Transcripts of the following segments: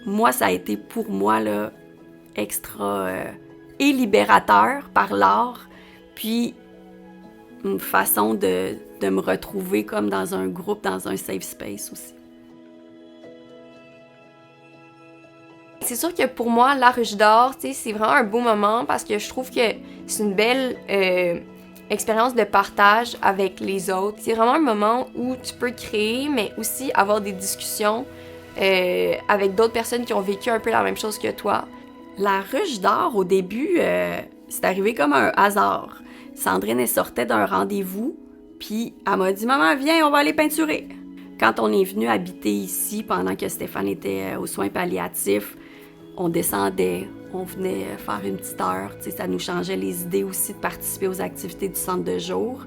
moi, ça a été pour moi là, extra et libérateur par l'art, puis une façon de me retrouver comme dans un groupe, dans un safe space aussi. C'est sûr que pour moi, la Ruche d'Or, c'est vraiment un beau moment parce que je trouve que c'est une belle expérience de partage avec les autres. C'est vraiment un moment où tu peux créer, mais aussi avoir des discussions avec d'autres personnes qui ont vécu un peu la même chose que toi. La Ruche d'Or, au début, c'est arrivé comme un hasard. Sandrine, elle sortait d'un rendez-vous, puis elle m'a dit « Maman, viens, on va aller peinturer ». Quand on est venu habiter ici, pendant que Stéphane était aux soins palliatifs, on descendait, on venait faire une petite heure. Ça nous changeait les idées aussi de participer aux activités du centre de jour.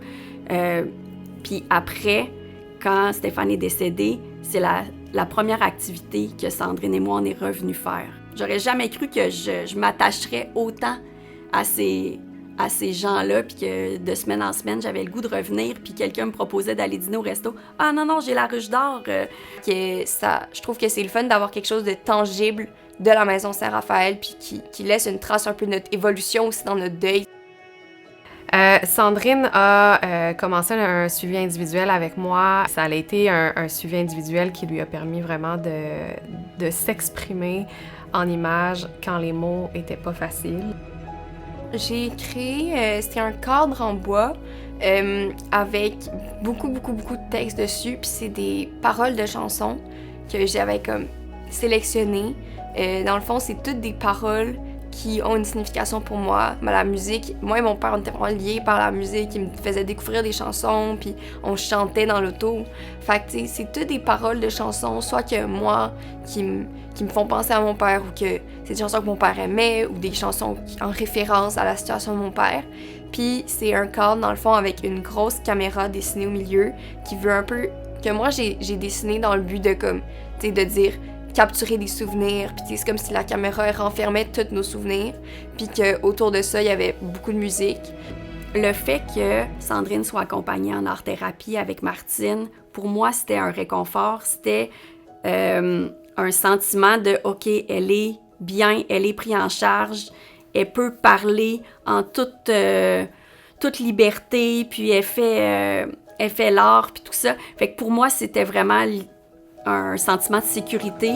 Puis après, quand Stéphane est décédé, c'est la première activité que Sandrine et moi, on est revenus faire. J'aurais jamais cru que je m'attacherais autant à ces gens-là, puis que de semaine en semaine, j'avais le goût de revenir, puis quelqu'un me proposait d'aller dîner au resto. « Ah non, j'ai la Ruche d'Or! » Je trouve que c'est le fun d'avoir quelque chose de tangible de la Maison Saint-Raphaël, puis qui laisse une trace un peu de notre évolution aussi dans notre deuil. Sandrine a commencé un suivi individuel avec moi. Ça a été un suivi individuel qui lui a permis vraiment de s'exprimer en images quand les mots étaient pas faciles. J'ai créé, c'était un cadre en bois avec beaucoup de textes dessus, puis c'est des paroles de chansons que j'avais comme sélectionnées. Dans le fond, c'est toutes des paroles qui ont une signification pour moi. Mais la musique, moi et mon père, on était vraiment liés par la musique. Il me faisait découvrir des chansons, puis on chantait dans l'auto. Fait que, tu sais, c'est toutes des paroles de chansons, soit que moi, qui me font penser à mon père, ou que c'est des chansons que mon père aimait, ou des chansons en référence à la situation de mon père. Puis c'est un cadre, dans le fond, avec une grosse caméra dessinée au milieu, qui veut un peu... que moi, j'ai dessiné dans le but de, comme, tu sais, de dire... capturer des souvenirs, puis c'est comme si la caméra renfermait tous nos souvenirs, puis qu'autour de ça, il y avait beaucoup de musique. Le fait que Sandrine soit accompagnée en art-thérapie avec Martine, pour moi, c'était un réconfort, c'était un sentiment de « OK, elle est bien, elle est prise en charge, elle peut parler en toute liberté, puis elle fait l'art, puis tout ça. » Fait que pour moi, c'était vraiment un sentiment de sécurité.